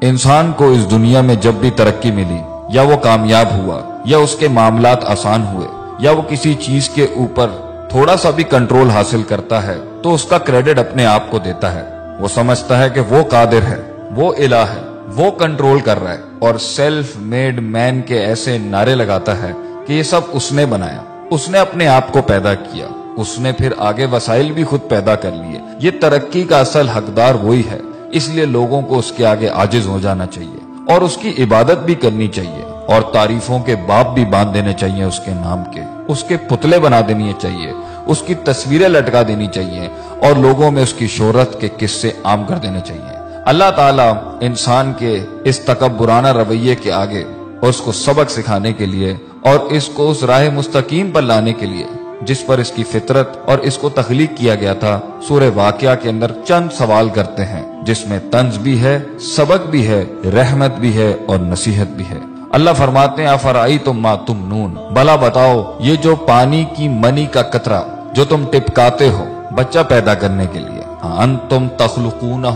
انسان کو اس دنیا میں جب بھی ترقی ملی، یا وہ کامیاب ہوا، یا اس کے معاملات آسان ہوئے، یا وہ کسی چیز کے اوپر تھوڑا سا بھی کنٹرول حاصل کرتا ہے، تو اس کا کریڈٹ اپنے آپ کو دیتا ہے۔ وہ سمجھتا ہے کہ وہ قادر ہے، وہ الہ ہے، وہ کنٹرول کر رہا ہے، اور سیلف میڈ مین کے ایسے نعرے لگاتا ہے کہ یہ سب اس نے بنایا، اس نے اپنے آپ کو پیدا کیا، اس نے پھر آگے وسائل بھی خود پیدا کر لیے، یہ ترقی کا اصل حقدار وہی ہے۔ اس لیے لوگوں کو اس کے آگے عاجز ہو جانا چاہیے اور اس کی عبادت بھی کرنی چاہیے، اور تعریفوں کے باب بھی باندھ دینے چاہیے اس کے نام کے، اس کے پتلے بنا دینی چاہیے، اس کی تصویریں لٹکا دینی چاہیے، اور لوگوں میں اس کی شہرت کے قصے عام کر دینے چاہیے۔ اللہ تعالیٰ انسان کے اس تکبرانہ رویے کے آگے اس کو سبق سکھانے کے لیے اور اس کو اس راہ مستقیم پر لانے کے لیے جس پر اس کی فطرت اور اس کو تخلیق کیا گیا تھا، سورہ واقعہ کے اندر چند سوال کرتے ہیں، جس میں طنز بھی ہے، سبق بھی ہے، رحمت بھی ہے اور نصیحت بھی ہے۔ اللہ فرماتے ہیں افرأیتم ما تمنون، بھلا بتاؤ یہ جو پانی کی منی کا قطرہ جو تم ٹپکاتے ہو بچہ پیدا کرنے کے لیے، انتم تخلقونہ،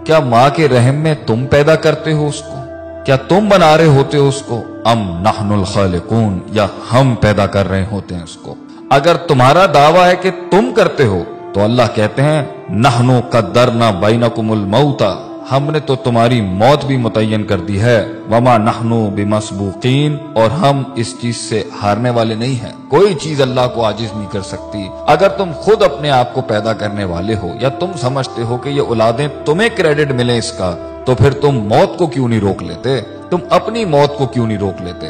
کیا ماں کے رحم میں تم پیدا کرتے ہو اس کو؟ کیا تم بنا رہے ہوتے ہو اس کو؟ ام نحن الخالقون، یا ہم پیدا کر رہے ہوتے ہیں اس کو؟ اگر تمہارا دعویٰ ہے کہ تم کرتے ہو تو اللہ کہتے ہیں نحن قدرنا بینکم الموت، ہم نے تو تمہاری موت بھی متعین کر دی ہے، وما نحن بمسبوقین، اور ہم اس چیز سے ہارنے والے نہیں ہیں، کوئی چیز اللہ کو عاجز نہیں کر سکتی۔ اگر تم خود اپنے آپ کو پیدا کرنے والے ہو، یا تم سمجھتے ہو کہ یہ اولادیں تمہیں کریڈٹ ملے اس کا، تو پھر تم موت کو کیوں نہیں روک لیتے؟ تم اپنی موت کو کیوں نہیں روک لیتے؟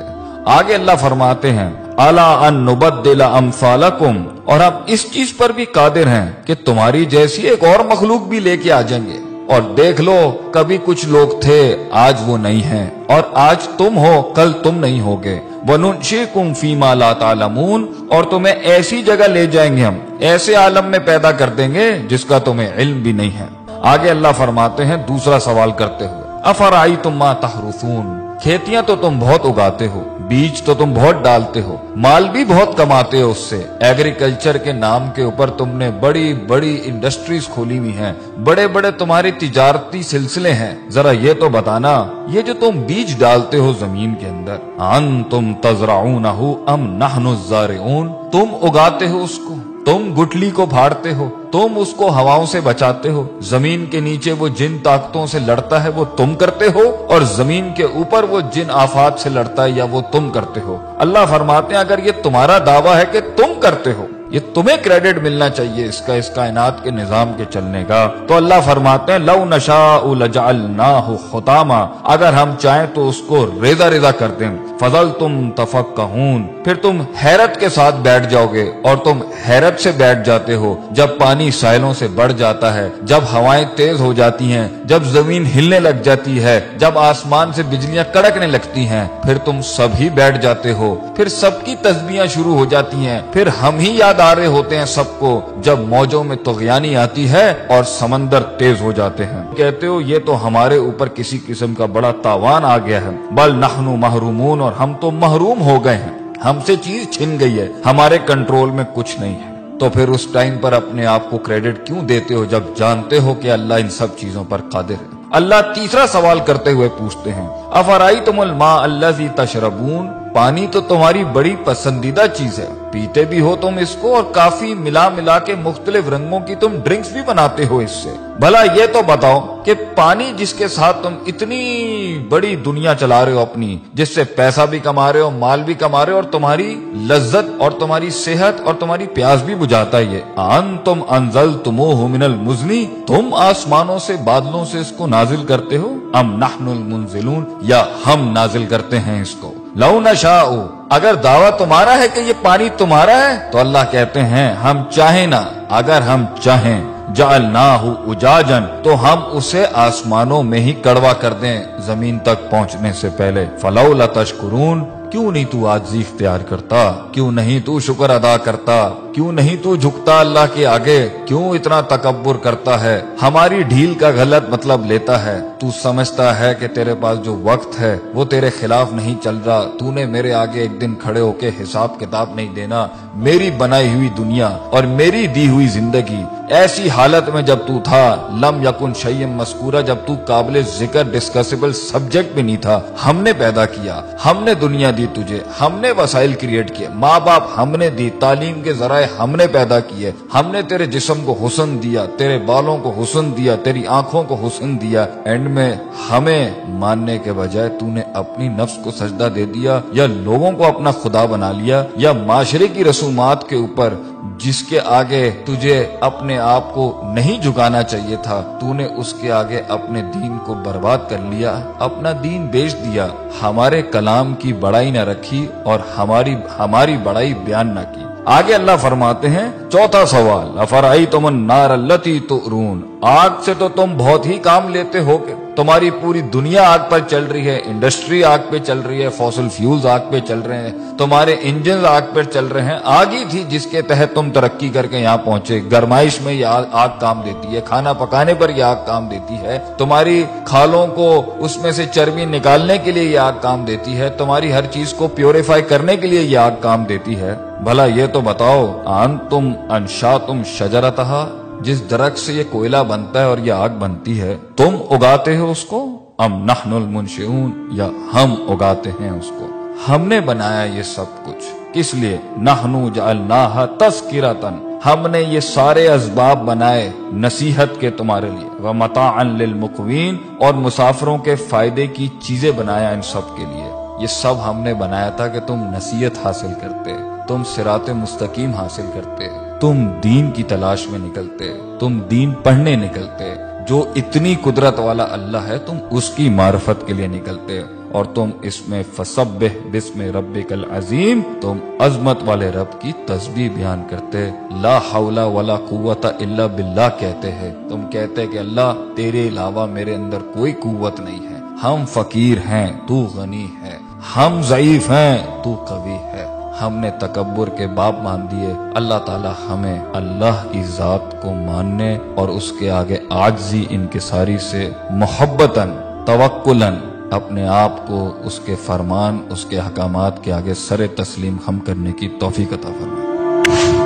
آگے اللہ فرماتے ہیں الا ان نبدل امثالکم، اور ہم اس چیز پر بھی قادر ہیں کہ تمہاری جیسی ایک اور مخلوق بھی لے کے آ جائیں گے، اور دیکھ لو کبھی کچھ لوگ تھے آج وہ نہیں ہیں، اور آج تم ہو کل تم نہیں ہوگے، وَنُنشِئْكُمْ فِي مَا لَا تَعْلَمُونَ، اور تمہیں ایسی جگہ لے جائیں گے، ہم ایسے عالم میں پیدا کر دیں گے جس کا تمہیں علم بھی نہیں ہے۔ آگے اللہ فرماتے ہیں دوسرا سوال کرتے ہوئے افرأیتم ما تحرثون، کھیتیاں تو تم بہت اگاتے ہو، بیج تو تم بہت ڈالتے ہو، مال بھی بہت کماتے ہو اس سے، ایگریکلچر کے نام کے اوپر تم نے بڑی بڑی انڈسٹریز کھولی ہوئی ہیں، بڑے بڑے تمہارے تجارتی سلسلے ہیں، ذرا یہ تو بتانا یہ جو تم بیج ڈالتے ہو زمین کے اندر، انتم تزرعونہ ام نحن الزارعون، تم اگاتے ہو اس کو، تم گٹلی کو پھاڑتے ہو، تم اس کو ہواؤں سے بچاتے ہو، زمین کے نیچے وہ جن طاقتوں سے لڑتا ہے وہ تم کرتے ہو، اور زمین کے اوپر وہ جن آفات سے لڑتا ہے یا وہ تم کرتے ہو۔ اللہ فرماتے ہیں اگر یہ تمہارا دعویٰ ہے کہ تم کرتے ہو، یہ تمہیں کریڈٹ ملنا چاہیے اس کائنات کے نظام کے چلنے کا، تو اللہ فرماتے ہیں لو نشاء لجعلناہ حطاما، اگر ہم چاہیں تو اس کو ریزہ ریزہ کر دیں، فظلتم تفکہون، پھر تم حیرت کے ساتھ بیٹھ جاؤ گے، اور تم حیرت سے بیٹھ جاتے ہو جب پانی ساحلوں سے بڑھ جاتا ہے، جب ہوائیں تیز ہو جاتی ہیں، جب زمین ہلنے لگ جاتی ہے، جب آسمان سے بجلیاں کڑکنے لگتی ہیں، پھر تم سب ہی بیٹھ جاتے ہو، پھر سب کی تسبیحاں شروع ہو جاتی ہیں، پھر ہم ہی یاد آ رہے ہوتے ہیں سب کو جب موجوں میں طغیانی آتی ہے اور سمندر تیز ہو جاتے ہیں، کہتے ہو یہ تو ہمارے اوپر کسی قسم کا بڑا تاوان آ گیا ہے، بل نحن محرومون، اور ہم تو محروم ہو گئے ہیں، ہم سے چیز چھن گئی ہے، ہمارے کنٹرول میں کچھ نہیں ہے۔ تو پھر اس ٹائم پر اپنے آپ کو کریڈٹ کیوں دیتے ہو جب جانتے ہو کہ اللہ ان سب چیزوں پر قادر ہے؟ اللہ تیسرا سوال کرتے ہوئے پوچھتے ہیں افرأیتم الماء الذی تشربون، پانی تو تمہاری بڑی پسندیدہ چیز ہے، پیتے بھی ہو تم اس کو، اور کافی ملا ملا کے مختلف رنگوں کی تم ڈرنکس بھی بناتے ہو اس سے، بھلا یہ تو بتاؤ کہ پانی جس کے ساتھ تم اتنی بڑی دنیا چلا رہے ہو اپنی، جس سے پیسہ بھی کما رہے ہو، مال بھی کما رہے ہو، اور تمہاری لذت اور تمہاری صحت اور تمہاری پیاس بھی بجھاتا ہے، یہ انتم انزلتموہ من المزن، تم آسمانوں سے بادلوں سے اس کو نازل کرتے ہو، ام نحن المنزلون، یا ہم نازل کرتے ہیں اس کو، لو نشاء، اگر دعویٰ تمہارا ہے کہ یہ پانی تمہارا ہے تو اللہ کہتے ہیں ہم چاہیں نا، اگر ہم چاہیں جعلناہ اجاجا، تو ہم اسے آسمانوں میں ہی کڑوا کر دیں زمین تک پہنچنے سے پہلے، فلولا تشکرون، کیوں نہیں تو عاجزی اختیار کرتا، کیوں نہیں تو شکر ادا کرتا، کیوں نہیں تو جھکتا اللہ کے آگے، کیوں اتنا تکبر کرتا ہے، ہماری ڈھیل کا غلط مطلب لیتا ہے، تو سمجھتا ہے کہ تیرے پاس جو وقت ہے وہ تیرے خلاف نہیں چل رہا، تو نے میرے آگے ایک دن کھڑے ہو کے حساب کتاب نہیں دینا، میری بنائی ہوئی دنیا اور میری دی ہوئی زندگی ایسی حالت میں جب تو تھا لم یکن شیئا مذکورا، جب تو قابل ذکر ڈسکسیبل سبجیکٹ بھی نہیں تھا، ہم نے پیدا کیا، ہم نے دنیا دی تجھے، ہم نے وسائل کریٹ کیے، ماں باپ ہم نے دی، تعلیم کے ذرائع ہم نے پیدا کیے، ہم نے تیرے جسم کو حسن دیا، تیرے بالوں کو حسن دیا، تیری آنکھوں کو حسن دیا، اینڈ میں ہمیں ماننے کے بجائے تو نے اپنی نفس کو سجدہ دے دیا، یا لوگوں کو اپنا خدا بنا لیا، یا معاشرے کی رسومات کے اوپر جس کے آگے تجھے اپنے آپ کو نہیں جھکانا چاہیے تھا، تو نے اس کے آگے اپنے دین کو برباد کر لیا، اپنا دین بیچ دیا، ہمارے کلام کی بڑائی نہ رکھی اور ہماری بڑائی بیان نہ کی۔ آگے اللہ فرماتے ہیں چوتھا سوال، افرأیتم النار التی تؤرون، آگ سے تو تم بہت ہی کام لیتے ہو کہ تمہاری پوری دنیا آگ پر چل رہی ہے، انڈسٹری آگ پہ چل رہی ہے، فوسل فیولز آگ پہ چل رہے ہیں، تمہارے انجنز آگ پر چل رہے ہیں، آگ ہی تھی جس کے تحت تم ترقی کر کے یہاں پہنچے، گرمائش میں یہ آگ کام دیتی ہے، کھانا پکانے پر یہ آگ کام دیتی ہے، تمہاری کھالوں کو اس میں سے چربی نکالنے کے لیے یہ آگ کام دیتی ہے، تمہاری ہر چیز کو پیوریفائی کرنے کے لیے یہ آگ کام دیتی ہے۔ بھلا یہ تو بتاؤ انتم انشاتم شجرتہا، جس درخت سے یہ کوئلہ بنتا ہے اور یہ آگ بنتی ہے، تم اگاتے ہو اس کو، ام نحن المنشئون، یا ہم اگاتے ہیں اس کو، ہم نے بنایا یہ سب کچھ، کس لیے؟ نحن جعلناها تذکرۃ، ہم نے یہ سارے اسباب بنائے نصیحت کے تمہارے لیے، ومتاعا للمقوین، اور مسافروں کے فائدے کی چیزیں بنایا ان سب کے لیے، یہ سب ہم نے بنایا تھا کہ تم نصیحت حاصل کرتے، تم صراط مستقیم حاصل کرتے، تم دین کی تلاش میں نکلتے، تم دین پڑھنے نکلتے، جو اتنی قدرت والا اللہ ہے تم اس کی معرفت کے لیے نکلتے، اور تم اس میں فسبح بسم ربک العظیم، تم عظمت والے رب کی تسبیح بیان کرتے، لا حول ولا قوت الا باللہ کہتے ہیں، تم کہتے کہ اللہ تیرے علاوہ میرے اندر کوئی قوت نہیں ہے، ہم فقیر ہیں تو غنی ہے، ہم ضعیف ہیں تو قوی ہے، ہم نے تکبر کے باب مان دیے، اللہ تعالی ہمیں اللہ کی ذات کو ماننے اور اس کے آگے عاجزی انکساری سے محبتاً توکلاً اپنے آپ کو اس کے فرمان، اس کے احکامات کے آگے سر تسلیم خم کرنے کی توفیق عطا فرمائے۔